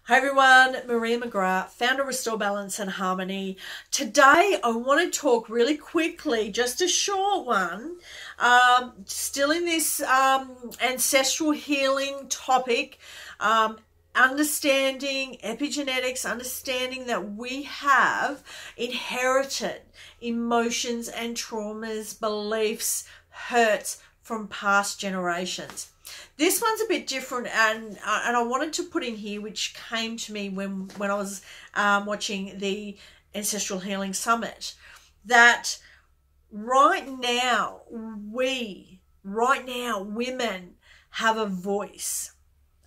Hi everyone, Maria McGrath, founder of Restore Balance and Harmony. Today I want to talk really quickly, just a short one, still in this ancestral healing topic, understanding epigenetics, understanding that we have inherited emotions and traumas, beliefs, hurts from past generations. This one's a bit different, and I wanted to put in here, which came to me when I was watching the Ancestral Healing Summit, that right now women have a voice.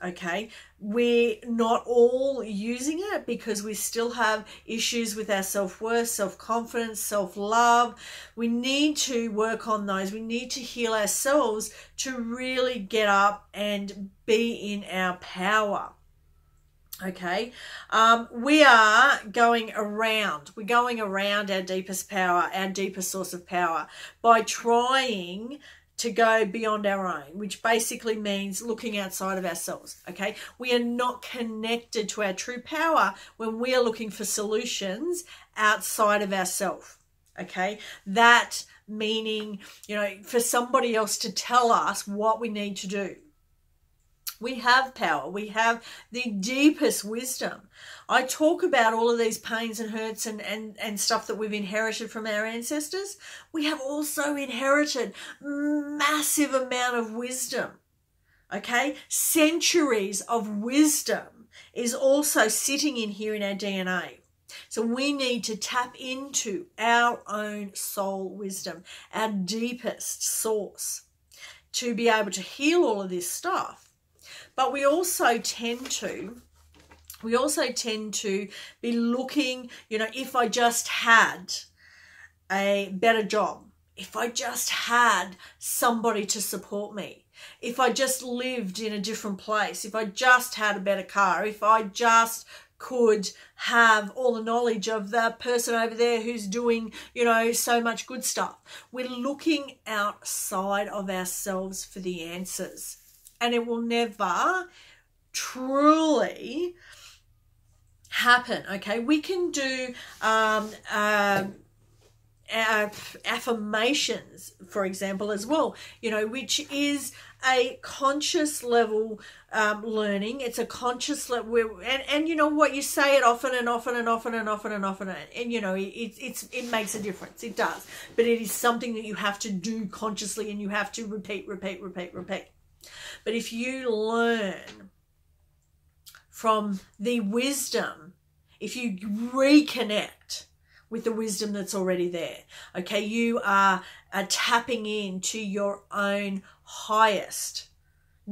Okay, we're not all using it because we still have issues with our self-worth, self-confidence, self-love. We need to work on those. We need to heal ourselves to really get up and be in our power. Okay, we are going around. We're going around our deepest power, our deepest source of power, by trying to go beyond our own, which basically means looking outside of ourselves. Okay, we are not connected to our true power when we are looking for solutions outside of ourselves. Okay, that meaning, for somebody else to tell us what we need to do. We have power. We have the deepest wisdom. I talk about all of these pains and hurts and stuff that we've inherited from our ancestors. We have also inherited massive amount of wisdom. Okay? Centuries of wisdom is also sitting in here in our DNA. So we need to tap into our own soul wisdom, our deepest source, to be able to heal all of this stuff. But we also tend to be looking, if I just had a better job, if I just had somebody to support me, if I just lived in a different place, if I just had a better car, if I just could have all the knowledge of that person over there who's doing, so much good stuff. We're looking outside of ourselves for the answers. And it will never truly happen, okay? We can do affirmations, for example, as well, which is a conscious level learning. It's a conscious level, and you know what, you say it often and often and often and often and often, and it makes a difference. It does, but it is something that you have to do consciously, and you have to repeat. But if you learn from the wisdom, if you reconnect with the wisdom that's already there, okay, you are tapping into your own highest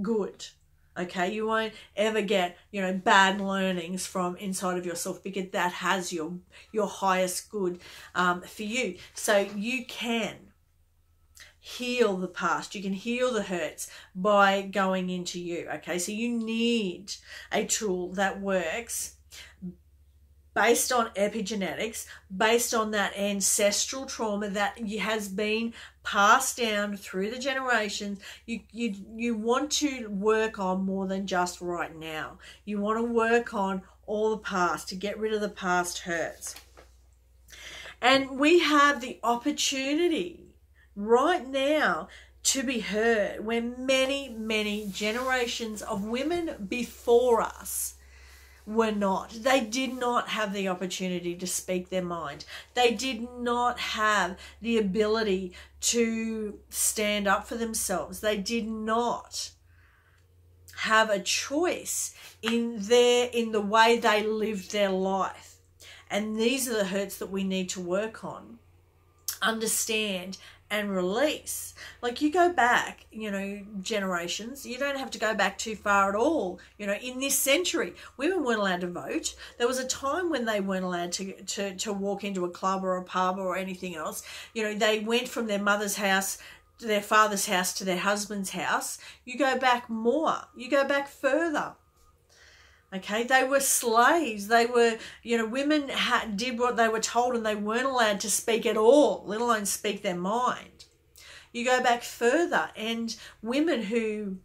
good. Okay, you won't ever get, bad learnings from inside of yourself, because that has your highest good for you. So you can heal the past. You can heal the hurts by going into you. Okay, so you need a tool that works based on epigenetics, based on that ancestral trauma that has been passed down through the generations. You want to work on more than just right now. You want to work on all the past, to get rid of the past hurts. And we have the opportunity right now to be heard, where many generations of women before us were not. They did not have the opportunity to speak their mind. They did not have the ability to stand up for themselves. They did not have a choice in the way they lived their life. And these are the hurts that we need to work on, understand, and release. Like, you go back, generations, you don't have to go back too far at all. In this century, women weren't allowed to vote. There was a time when they weren't allowed to walk into a club or a pub or anything else. They went from their mother's house to their father's house to their husband's house. You go back more. You go back further. Okay, they were slaves. They were, women did what they were told, and they weren't allowed to speak at all, let alone speak their mind. You go back further, and women who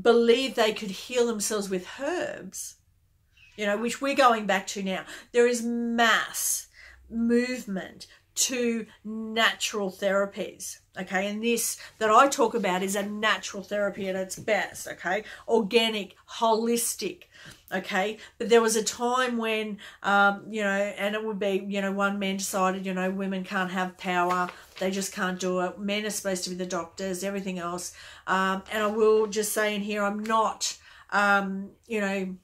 believed they could heal themselves with herbs, you know, which we're going back to now. There is mass movement to natural therapies, okay? And this that I talk about is a natural therapy at its best, okay? Organic, holistic, okay? But there was a time when, you know, and it would be, you know, one man decided, you know, women can't have power. They just can't do it. Men are supposed to be the doctors, everything else. And I will just say in here, I'm not, you know,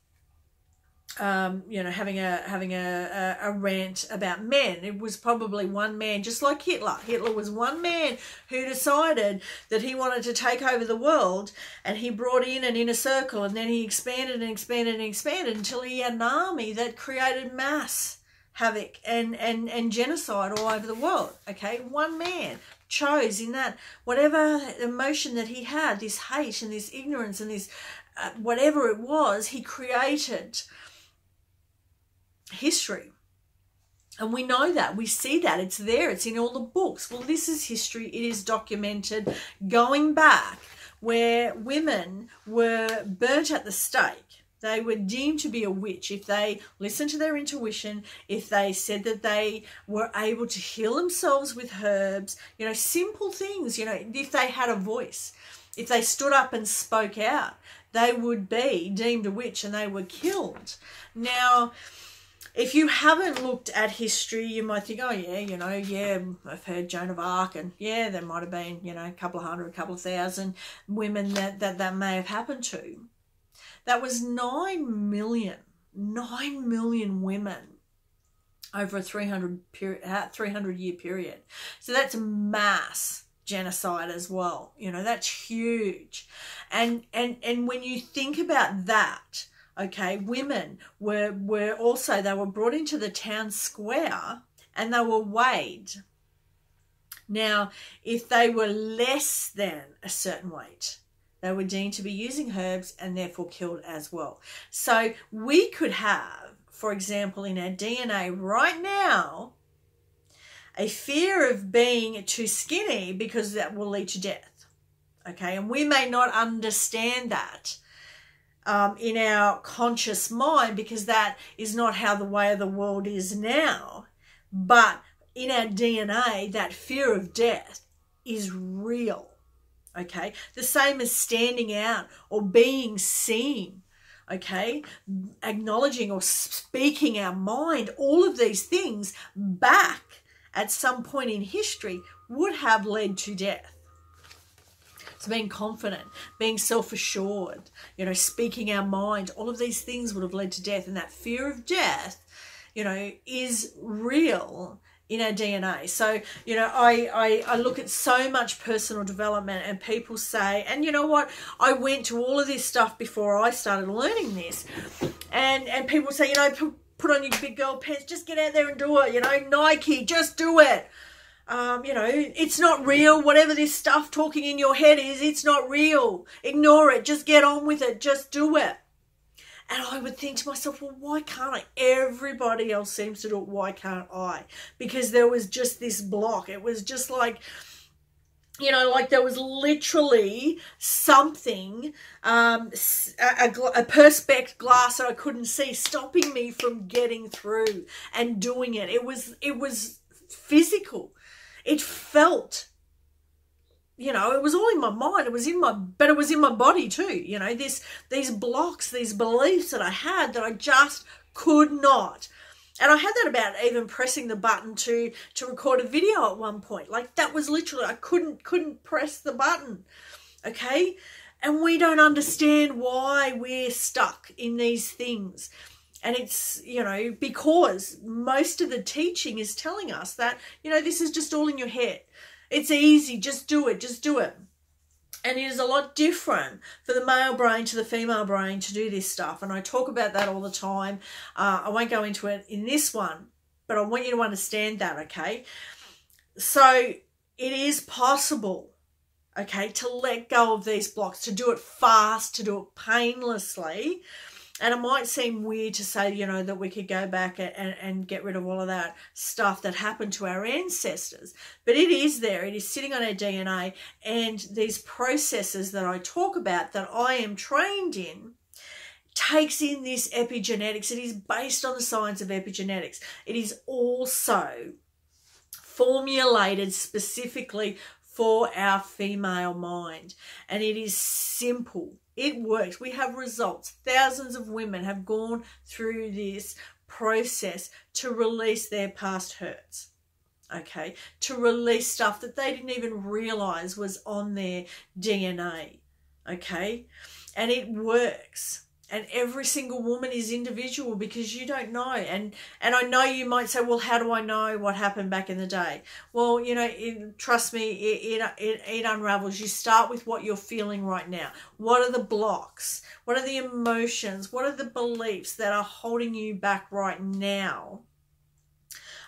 having a rant about men. It was probably one man, just like Hitler. Hitler was one man who decided that he wanted to take over the world, and he brought in an inner circle, and then he expanded and expanded and expanded until he had an army that created mass havoc and genocide all over the world. Okay, one man chose in that whatever emotion that he had, this hate and this ignorance and this whatever it was, he created history. And we know that, we see that, it's there, it's in all the books. Well, this is history. It is documented going back where women were burnt at the stake. They were deemed to be a witch if they listened to their intuition, if they said that they were able to heal themselves with herbs, you know, simple things, you know, if they had a voice, if they stood up and spoke out, they would be deemed a witch and they were killed. Now, if you haven't looked at history, you might think, oh, yeah, you know, yeah, I've heard Joan of Arc, and yeah, there might have been, you know, a couple of hundred, a couple of thousand women that may have happened to. That was 9 million women over a 300-year period. So that's mass genocide as well. You know, that's huge. And when you think about that, okay, women were also, they were brought into the town square and they were weighed. Now, if they were less than a certain weight, they were deemed to be using herbs and therefore killed as well. So we could have, for example, in our DNA right now, a fear of being too skinny because that will lead to death. Okay, and we may not understand that in our conscious mind, because that is not how the way of the world is now. But in our DNA, that fear of death is real. Okay, the same as standing out or being seen. Okay, acknowledging or speaking our mind, all of these things back at some point in history would have led to death. So being confident, being self-assured, you know, speaking our mind, all of these things would have led to death. And that fear of death, you know, is real in our DNA. So, you know, I look at so much personal development, and people say, and you know what, I went to all of this stuff before I started learning this. And people say, you know, put on your big girl pants, just get out there and do it, you know, Nike, just do it. You know, it's not real. Whatever this stuff talking in your head is, it's not real. Ignore it. Just get on with it. Just do it. And I would think to myself, well, why can't I? Everybody else seems to do it. Why can't I? Because there was just this block. It was just like, you know, like there was literally something, a perspex glass that I couldn't see, stopping me from getting through and doing it. It was physical. It felt, you know, it was all in my mind. It was in my, but it was in my body too. You know, these blocks, these beliefs that I had that I just could not. And I had that about even pressing the button to record a video at one point. Like that was literally, I couldn't press the button. Okay. And we don't understand why we're stuck in these things. And it's, you know, because most of the teaching is telling us that, you know, this is just all in your head. It's easy. Just do it. Just do it. And it is a lot different for the male brain to the female brain to do this stuff. And I talk about that all the time. I won't go into it in this one, but I want you to understand that, okay? So it is possible, okay, to let go of these blocks, to do it fast, to do it painlessly, And it might seem weird to say, you know, that we could go back and get rid of all of that stuff that happened to our ancestors. But it is there. It is sitting on our DNA. And these processes that I talk about, that I am trained in, takes in this epigenetics. It is based on the science of epigenetics. It is also formulated specifically for our female mind. And it is simple. It works. We have results. Thousands of women have gone through this process to release their past hurts. Okay? To release stuff that they didn't even realize was on their DNA. Okay? And it works. And every single woman is individual, because you don't know. And I know you might say, well, how do I know what happened back in the day? Well, you know, trust me, it unravels. You start with what you're feeling right now. What are the blocks? What are the emotions? What are the beliefs that are holding you back right now?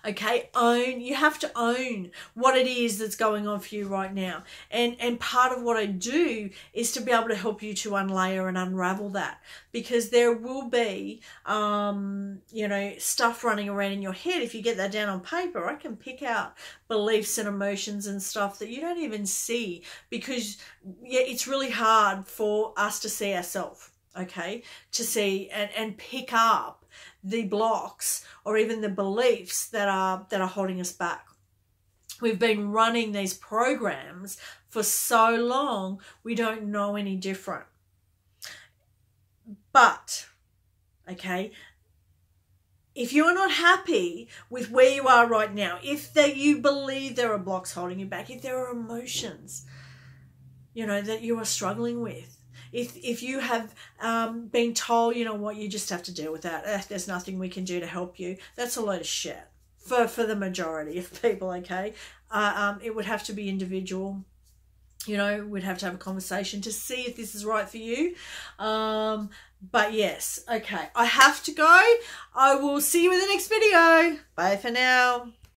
Okay, you have to own what it is that's going on for you right now. And part of what I do is to be able to help you to unlayer and unravel that, because there will be, you know, stuff running around in your head. If you get that down on paper, I can pick out beliefs and emotions and stuff that you don't even see, because yeah, it's really hard for us to see ourselves, okay, to see and pick up the blocks or even the beliefs that are holding us back. We've been running these programs for so long, we don't know any different. But, okay, if you're not happy with where you are right now, if you believe there are blocks holding you back, if there are emotions, you know, that you are struggling with, if you have been told, you know what, you just have to deal with that, there's nothing we can do to help you, that's a load of shit for the majority of people, okay? It would have to be individual. You know, we'd have to have a conversation to see if this is right for you. But yes, okay, I have to go. I will see you in the next video. Bye for now.